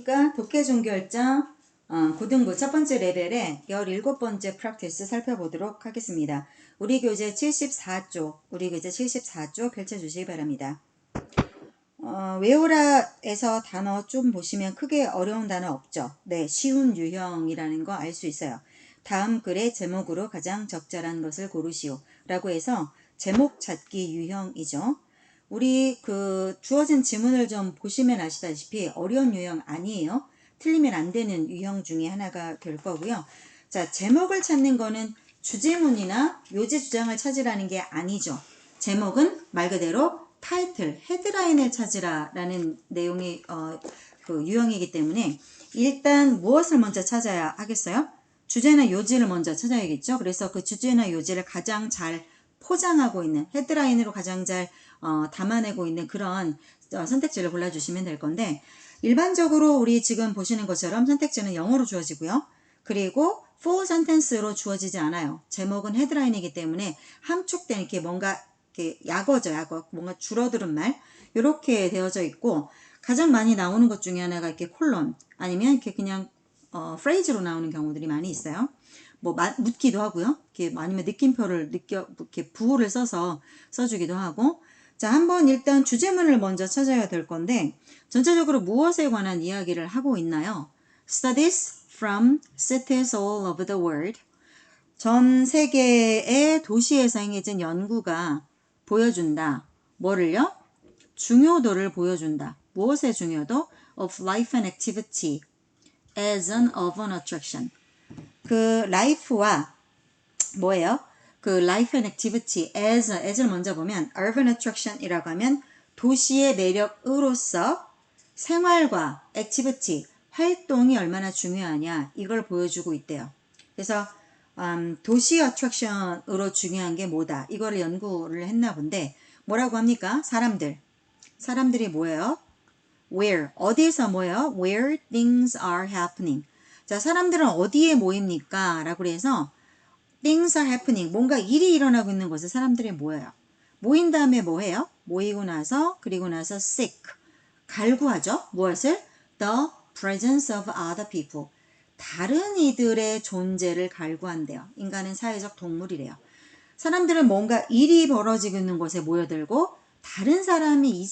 그러니까 독해 종결자 고등부 첫 번째 레벨의 17번째 프랙티스 살펴보도록 하겠습니다. 우리 교재 74쪽 펼쳐주시기 바랍니다. 외우라에서 단어 좀 보시면 크게 어려운 단어 없죠? 네, 쉬운 유형이라는 거 알 수 있어요. 다음 글의 제목으로 가장 적절한 것을 고르시오 라고 해서 제목 찾기 유형이죠. 우리 주어진 지문을 좀 보시면 아시다시피 어려운 유형 아니에요. 틀리면 안 되는 유형 중에 하나가 될 거고요. 자, 제목을 찾는 거는 주제문이나 요지 주장을 찾으라는 게 아니죠. 제목은 말 그대로 타이틀, 헤드라인을 찾으라라는 내용이 유형이기 때문에 일단 무엇을 먼저 찾아야 하겠어요? 주제나 요지를 먼저 찾아야겠죠. 그래서 그 주제나 요지를 가장 잘 포장하고 있는, 헤드라인으로 가장 잘 담아내고 있는 그런 선택지를 골라주시면 될 건데, 일반적으로 우리 지금 보시는 것처럼 선택지는 영어로 주어지고요. 그리고 full sentence로 주어지지 않아요. 제목은 헤드라인이기 때문에 함축된 이렇게 뭔가 이렇게 약어죠, 약어. 뭔가 줄어드는 말. 이렇게 되어져 있고, 가장 많이 나오는 것 중에 하나가 이렇게 콜론, 아니면 이렇게 그냥 프레이즈로 나오는 경우들이 많이 있어요. 뭐 묻기도 하고요. 이렇게 아니면 느낌표를 이렇게 부호를 써주기도 하고. 자, 한번 일단 주제문을 먼저 찾아야 될 건데, 전체적으로 무엇에 관한 이야기를 하고 있나요? Studies from cities all over the world. 전 세계의 도시에서 행해진 연구가 보여준다. 뭐를요? 중요도를 보여준다. 무엇의 중요도? Of life and activity as an urban attraction. 그 life와 뭐예요? 그 life and activity as를 먼저 보면 urban attraction이라고 하면 도시의 매력으로서 생활과 activity, 활동이 얼마나 중요하냐 이걸 보여주고 있대요. 그래서 도시 어트랙션으로 중요한 게 뭐다 이거를 연구를 했나 본데 뭐라고 합니까? 사람들이 뭐예요? Where, 어디에서 모여요? Where things are happening. 자, 사람들은 어디에 모입니까? 라고 해서 things are happening, 뭔가 일이 일어나고 있는 곳에 사람들이 모여요. 모인 다음에 뭐 해요? 모이고 나서 그리고 나서 seek, 갈구하죠. 무엇을? The presence of other people. 다른 이들의 존재를 갈구한대요. 인간은 사회적 동물이래요. 사람들은 뭔가 일이 벌어지고 있는 곳에 모여들고 다른 사람이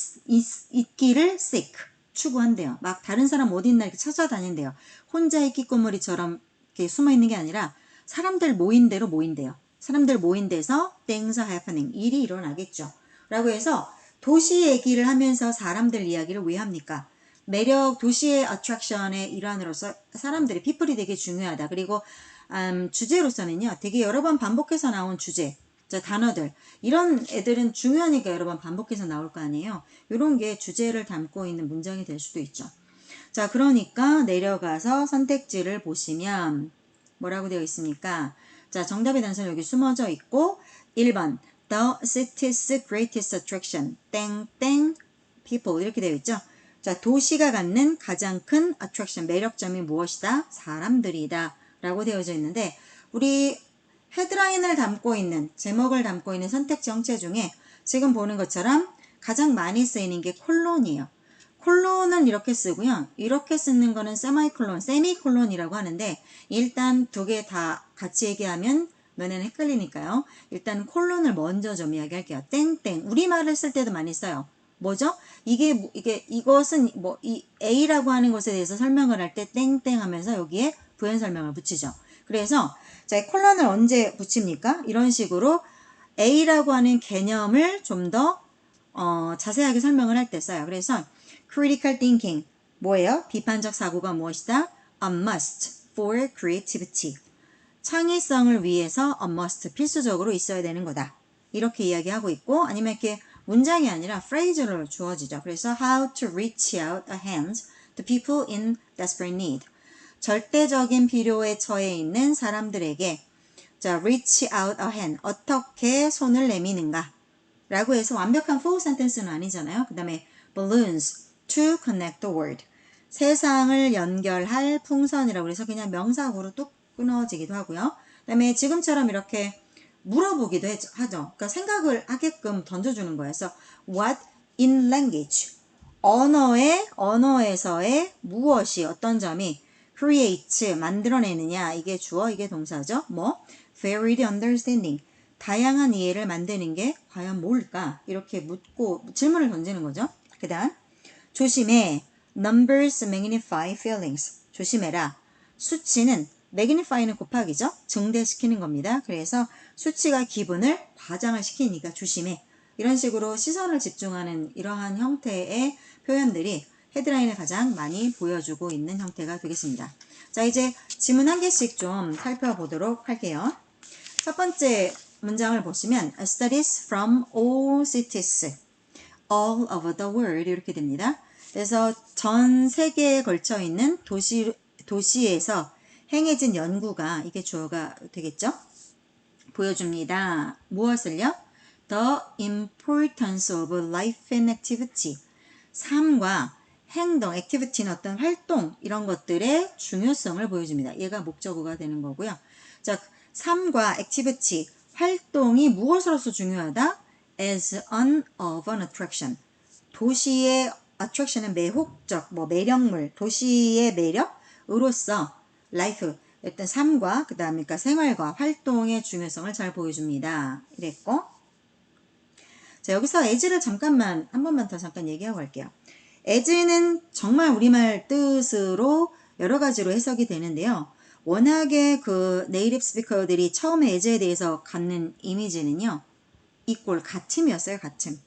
있기를 seek, 추구한대요. 막 다른 사람 어디 있나 이렇게 찾아다닌대요. 혼자 이끼꼬머리처럼 이렇게 숨어있는 게 아니라 사람들 모인 대로 모인대요. 사람들 모인 데서 things are happening, 일이 일어나겠죠. 라고 해서 도시 얘기를 하면서 사람들 이야기를 왜 합니까? 매력, 도시의 어트랙션의 일환으로서 사람들이, people이 되게 중요하다. 그리고 주제로서는요, 되게 여러 번 반복해서 나온 주제, 자, 단어들, 이런 애들은 중요하니까 여러 번 반복해서 나올 거 아니에요. 이런 게 주제를 담고 있는 문장이 될 수도 있죠. 자, 그러니까 내려가서 선택지를 보시면 뭐라고 되어 있습니까? 자, 정답의 단서는 여기 숨어져 있고 1번 The city's greatest attraction 땡땡 people 이렇게 되어 있죠. 자, 도시가 갖는 가장 큰 attraction, 매력점이 무엇이다? 사람들이다 라고 되어져 있는데 우리 헤드라인을 담고 있는, 제목을 담고 있는 선택지 형체 중에 지금 보는 것처럼 가장 많이 쓰이는 게 콜론이에요. 콜론은 이렇게 쓰고요. 이렇게 쓰는 거는 세미콜론이라고 하는데 일단 두 개 다 같이 얘기하면 너네는 헷갈리니까요. 일단 콜론을 먼저 좀 이야기할게요. 땡땡. 우리말을 쓸 때도 많이 써요. 뭐죠? 이것은 이 A라고 하는 것에 대해서 설명을 할 때 땡땡 하면서 여기에 부연 설명을 붙이죠. 그래서 자, 콜론을 언제 붙입니까? 이런 식으로 A라고 하는 개념을 좀 더 자세하게 설명을 할 때 써요. 그래서 critical thinking 뭐예요? 비판적 사고가 무엇이다? A must for creativity. 창의성을 위해서 a must, 필수적으로 있어야 되는 거다. 이렇게 이야기하고 있고 아니면 이렇게 문장이 아니라 phrase로 주어지죠. 그래서 how to reach out a hand to people in desperate need. 절대적인 필요에 처해 있는 사람들에게 자, reach out a hand, 어떻게 손을 내미는가 라고 해서 완벽한 full sentence는 아니잖아요. 그 다음에 balloons to connect the world, 세상을 연결할 풍선이라고 해서 그냥 명사구로 뚝 끊어지기도 하고요. 그 다음에 지금처럼 이렇게 물어보기도 하죠. 그러니까 생각을 하게끔 던져주는 거예요. 그래서 what in language, 언어에서의 무엇이 어떤 점이 create 만들어내느냐 이게 주어 이게 동사죠. 뭐 varied understanding 다양한 이해를 만드는 게 과연 뭘까 이렇게 묻고 질문을 던지는 거죠. 그다음 조심해 numbers magnify feelings 조심해라 수치는 magnify는 곱하기죠. 증대시키는 겁니다. 그래서 수치가 기분을 과장을 시키니까 조심해. 이런 식으로 시선을 집중하는 이러한 형태의 표현들이 헤드라인을 가장 많이 보여주고 있는 형태가 되겠습니다. 자, 이제 지문 한 개씩 좀 살펴보도록 할게요. 첫 번째 문장을 보시면 studies from all cities, all over the world 이렇게 됩니다. 그래서 전 세계에 걸쳐 있는 도시에서 행해진 연구가 이게 주어가 되겠죠? 보여줍니다. 무엇을요? The importance of life and activity. 삶과 행동, activity는 어떤 활동 이런 것들의 중요성을 보여줍니다. 얘가 목적어가 되는 거고요. 자, 삶과 activity, 활동이 무엇으로서 중요하다? As an urban attraction. 도시의 attraction은 매혹적, 매력물, 도시의 매력으로서 life, 어떤 삶과 그 다음에 그러니까 생활과 활동의 중요성을 잘 보여줍니다. 이랬고 자 여기서 as를 잠깐만 한 번만 더 잠깐 얘기하고 갈게요. as는 정말 우리말 뜻으로 여러 가지로 해석이 되는데요. 워낙에 그 네이티브 스피커들이 처음에 as에 대해서 갖는 이미지는요. equal, 같음이었어요. 같음.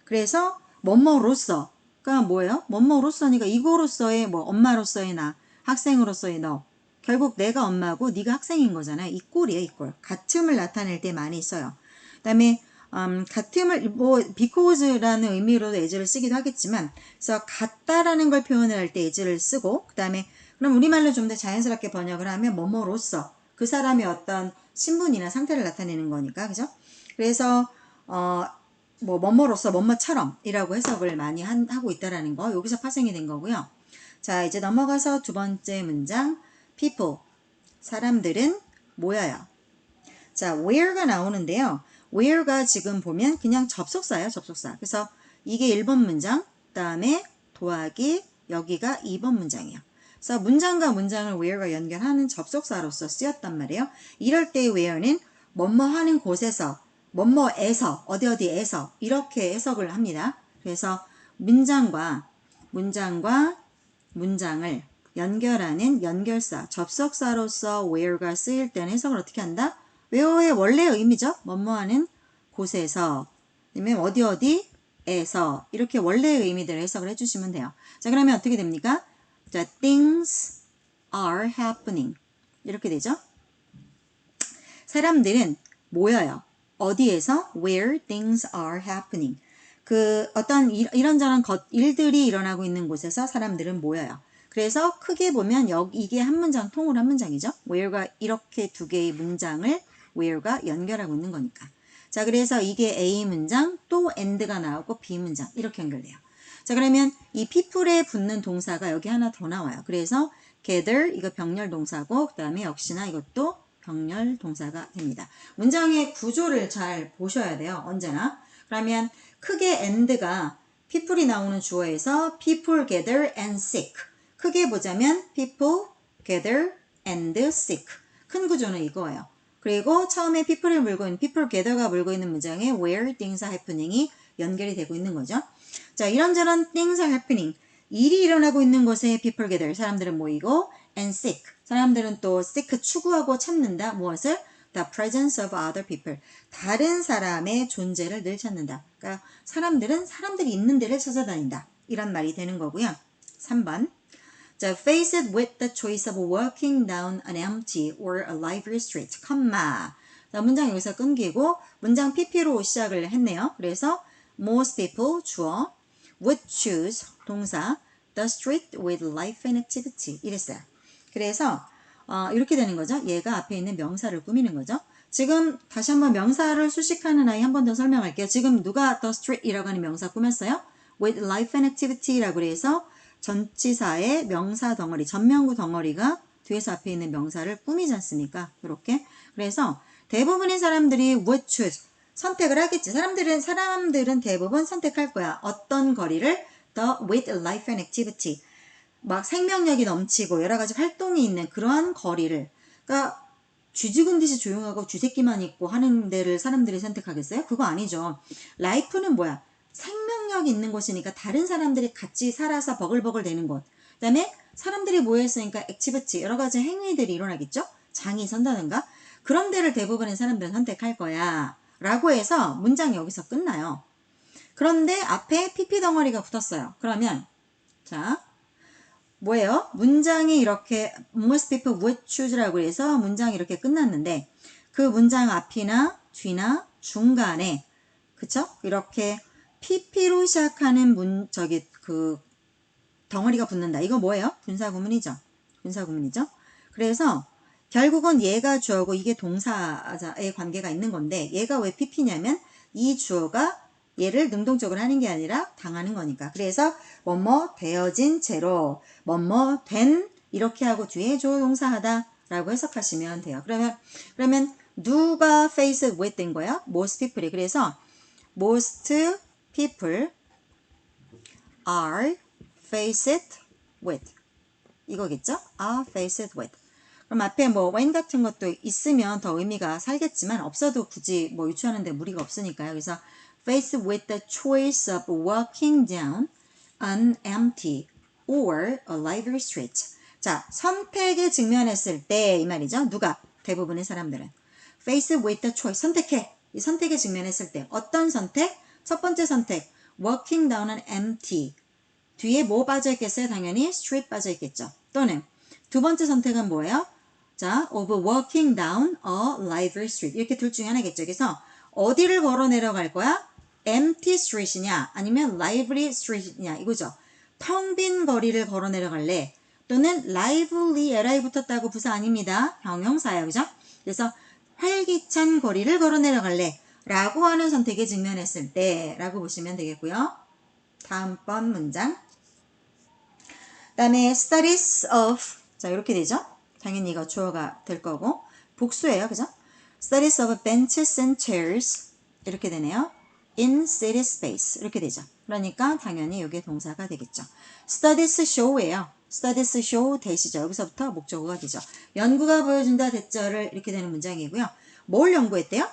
그래서 뭐뭐로서가 뭐예요? 뭐뭐로서니까 이거로서의 뭐 엄마로서의 나, 학생으로서의 너. 결국 내가 엄마고 네가 학생인 거잖아요. equal이에요. equal. 같음을 나타낼 때 많이 써요. 그 다음에 같음을 because라는 의미로도 as를 쓰기도 하겠지만 그래서 같다라는 걸 표현을 할 때 as를 쓰고 그 다음에 그럼 우리말로 좀 더 자연스럽게 번역을 하면 뭐뭐로서 그 사람의 어떤 신분이나 상태를 나타내는 거니까 그죠? 그래서 뭐뭐로서 뭐뭐처럼 이라고 해석을 많이 하고 있다라는 거 여기서 파생이 된 거고요. 자 이제 넘어가서 두 번째 문장 people 사람들은 모여요. 자 where가 나오는데요. where가 지금 보면 그냥 접속사예요. 접속사. 그래서 이게 1번 문장 그 다음에 더하기 여기가 2번 문장이에요. 그래서 문장과 문장을 where가 연결하는 접속사로서 쓰였단 말이에요. 이럴 때 where는 뭐뭐 하는 곳에서 뭐뭐에서 어디에서 이렇게 해석을 합니다. 그래서 문장과 문장을 연결하는 연결사 접속사로서 where가 쓰일 때는 해석을 어떻게 한다? where의 원래 의미죠. 뭐뭐 하는 곳에서 아니면 어디에서 이렇게 원래의 의미들을 해석을 해주시면 돼요. 자 그러면 어떻게 됩니까? 자 things are happening 이렇게 되죠. 사람들은 모여요. 어디에서? Where things are happening. 그 어떤 이런저런 일들이 일어나고 있는 곳에서 사람들은 모여요. 그래서 크게 보면 이게 한 문장 통으로 한 문장이죠. where가 이렇게 두 개의 문장을 where가 연결하고 있는 거니까. 자 그래서 이게 A 문장 또 and가 나오고 B 문장 이렇게 연결돼요. 자 그러면 이 people에 붙는 동사가 여기 하나 더 나와요. 그래서 gather 이거 병렬 동사고 그 다음에 역시나 이것도 병렬 동사가 됩니다. 문장의 구조를 잘 보셔야 돼요. 언제나. 그러면 크게 and가 people이 나오는 주어에서 people gather and seek. 크게 보자면 people gather and seek. 큰 구조는 이거예요. 그리고 처음에 people을 물고 있는 people gather가 물고 있는 문장에 where things are happening이 연결이 되고 있는 거죠. 자, 이런저런 things are happening. 일이 일어나고 있는 곳에 people gather. 사람들은 모이고 and seek. 사람들은 또 seek 추구하고 찾는다. 무엇을? The presence of other people. 다른 사람의 존재를 늘 찾는다. 그러니까 사람들은 사람들이 있는 데를 찾아다닌다. 이런 말이 되는 거고요. 3번. 자, faced with the choice of walking down an empty or a lively street, 컴마. 자, 문장 여기서 끊기고 문장 PP로 시작을 했네요. 그래서 most people 주어 would choose 동사 the street with life and activity 이랬어요. 그래서 이렇게 되는 거죠. 얘가 앞에 있는 명사를 꾸미는 거죠. 지금 다시 한번 명사를 수식하는 아이 한 번 더 설명할게요. 지금 누가 the street이라고 하는 명사 꾸몄어요? with life and activity라고 해서 전치사의 명사 덩어리, 전명구 덩어리가 뒤에서 앞에 있는 명사를 꾸미지 않습니까? 이렇게. 그래서 대부분의 사람들이 would choose, 선택을 하겠지. 사람들은 대부분 선택할 거야. 어떤 거리를? with life and activity. 막 생명력이 넘치고 여러 가지 활동이 있는 그러한 거리를. 그러니까 쥐죽은 듯이 조용하고 쥐새끼만 있고 하는 데를 사람들이 선택하겠어요? 그거 아니죠. life는 뭐야? 생명력 있는 곳이니까 다른 사람들이 같이 살아서 버글버글 되는 곳. 그 다음에 사람들이 모여있으니까 액티비티, 여러 가지 행위들이 일어나겠죠? 장이 선다든가. 그런 데를 대부분의 사람들은 선택할 거야. 라고 해서 문장이 여기서 끝나요. 그런데 앞에 PP 덩어리가 붙었어요. 그러면 자 뭐예요? 문장이 이렇게 most people would choose라고 해서 문장이 이렇게 끝났는데 그 문장 앞이나 뒤나 중간에 그쵸? 이렇게 PP로 시작하는 그 덩어리가 붙는다. 이거 뭐예요? 분사구문이죠. 분사구문이죠. 그래서 결국은 얘가 주어고 이게 동사의 관계가 있는 건데 얘가 왜 PP냐면 이 주어가 얘를 능동적으로 하는 게 아니라 당하는 거니까. 그래서 뭐뭐 되어진 채로 뭐뭐 된 이렇게 하고 뒤에 조동사하다 라고 해석하시면 돼요. 그러면 누가 faced with 된 거야? most people이. 그래서 most people are faced with 이거겠죠? are faced with. 그럼 앞에 뭐 when 같은 것도 있으면 더 의미가 살겠지만 없어도 굳이 뭐 유추하는데 무리가 없으니까요. 그래서 faced with the choice of walking down an empty or a lively street. 자, 선택에 직면했을 때 이 말이죠. 누가? 대부분의 사람들은 faced with the choice, 선택해. 이 선택에 직면했을 때 어떤 선택? 첫 번째 선택 walking down an empty. 뒤에 뭐 빠져있겠어요? 당연히 street 빠져있겠죠. 또는 두 번째 선택은 뭐예요? 자, of walking down a lively street. 이렇게 둘 중에 하나겠죠. 그래서 어디를 걸어 내려갈 거야? empty street이냐 아니면 lively street이냐 이거죠. 텅 빈 거리를 걸어 내려갈래? 또는 lively, li 붙었다고 부사 아닙니다. 형용사예요. 그죠? 그래서 활기찬 거리를 걸어 내려갈래? 라고 하는 선택에 직면했을 때 라고 보시면 되겠고요. 다음번 문장. 그 다음에 studies of 자 이렇게 되죠. 당연히 이거 주어가 될 거고 복수예요. 그죠? studies of benches and chairs 이렇게 되네요. in city space 이렇게 되죠. 그러니까 당연히 이게 동사가 되겠죠. studies show예요. studies show 대시죠. 여기서부터 목적어가 되죠. 연구가 보여준다 대절을 이렇게 되는 문장이고요. 뭘 연구했대요?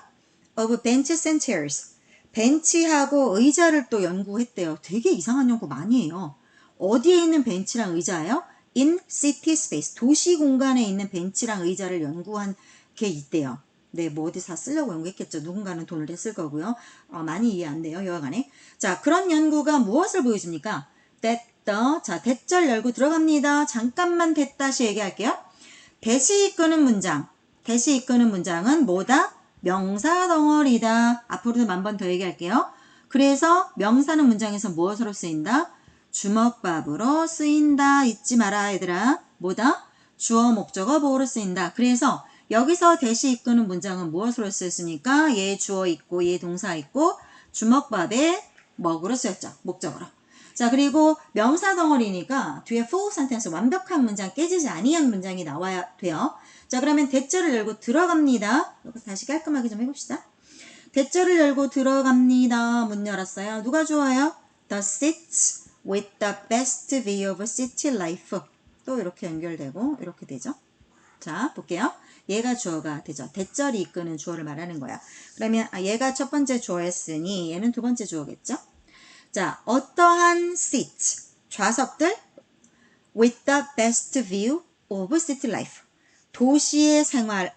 of benches and chairs 벤치하고 의자를 또 연구했대요. 되게 이상한 연구 많이 해요. 어디에 있는 벤치랑 의자예요? in city space 도시 공간에 있는 벤치랑 의자를 연구한 게 있대요. 네, 뭐 어디 다 쓰려고 연구했겠죠. 누군가는 돈을 냈을 거고요. 많이 이해 안 돼요. 여하간에. 자, 그런 연구가 무엇을 보여줍니까? that the 자, 대절 열고 들어갑니다. 잠깐만 대다시 얘기할게요. 대시 이끄는 문장. 대시 이끄는 문장은 뭐다? 명사 덩어리다. 앞으로도 10,000번 더 얘기할게요. 그래서 명사는 문장에서 무엇으로 쓰인다? 주먹밥으로 쓰인다. 잊지 마라 얘들아. 뭐다? 주어 목적어 보호로 쓰인다. 그래서 여기서 대시 이끄는 문장은 무엇으로 쓰였습니까? 얘 주어 있고 얘 동사 있고 주먹밥에 먹으로 쓰였죠. 목적으로. 자, 그리고 명사 덩어리니까 뒤에 full sentence 완벽한 문장 깨지지 아니한 문장이 나와야 돼요. 자, 그러면 대절을 열고 들어갑니다. 이거 다시 깔끔하게 좀 해봅시다. 대절을 열고 들어갑니다. 문 열었어요. 누가 주어요? The seats with the best view of city life. 또 이렇게 연결되고 이렇게 되죠. 자, 볼게요. 얘가 주어가 되죠. 대절이 이끄는 주어를 말하는 거야. 그러면 얘가 첫 번째 주어였으니 얘는 두 번째 주어겠죠. 자, 어떠한 seat, 좌석들 with the best view of city life. 도시의 생활을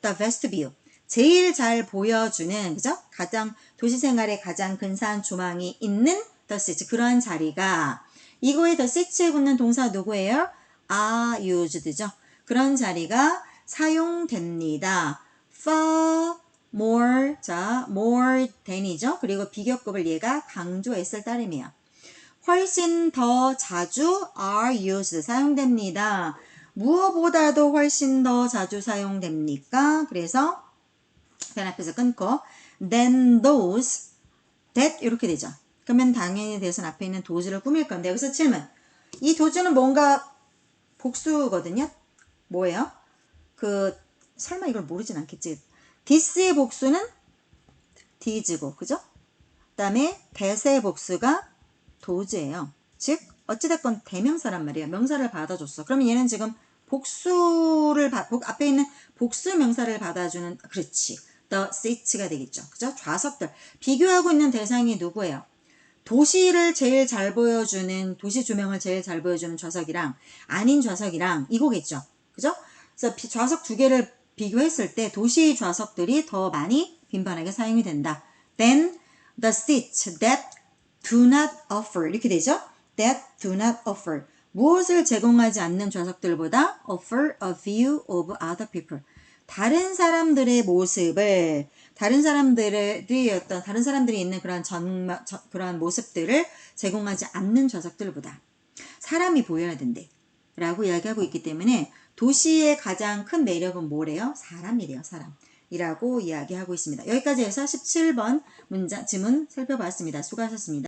the best view. 제일 잘 보여주는, 그죠? 가장, 도시 생활에 가장 근사한 조망이 있는 the seat. 그러한 자리가, 이거에 the seat에 붙는 동사 누구예요? are used죠. 그런 자리가 사용됩니다. far more, 자, more than이죠. 그리고 비교급을 얘가 강조했을 따름이에요. 훨씬 더 자주 are used, 사용됩니다. 무엇보다도 훨씬 더 자주 사용됩니까? 그래서 변 앞에서 끊고 than those that 이렇게 되죠. 그러면 당연히 대선 앞에 있는 does를 꾸밀 건데 여기서 질문. 이 does는 뭔가 복수거든요. 뭐예요? 설마 이걸 모르진 않겠지. this의 복수는 these고, 그죠? 그 다음에 that의 복수가 does예요. 즉 어찌됐건 대명사란 말이에요. 명사를 받아줬어. 그러면 얘는 지금 복수를 앞에 있는 복수 명사를 받아주는 그렇지. the seats가 되겠죠. 그죠? 좌석들. 비교하고 있는 대상이 누구예요? 도시를 제일 잘 보여주는 도시 조명을 제일 잘 보여주는 좌석이랑 아닌 좌석이랑 이거겠죠. 그죠? 그래서 좌석 두 개를 비교했을 때 도시 좌석들이 더 많이 빈번하게 사용이 된다. Then the seats that do not offer 이렇게 되죠. That do not offer 무엇을 제공하지 않는 좌석들보다 offer a view of other people 다른 사람들의 모습을 다른 사람들이 있는 그런 모습들을 제공하지 않는 좌석들보다 사람이 보여야 된대 라고 이야기하고 있기 때문에 도시의 가장 큰 매력은 뭐래요? 사람이래요. 사람이라고 이야기하고 있습니다. 여기까지 해서 17번 지문 살펴봤습니다. 수고하셨습니다.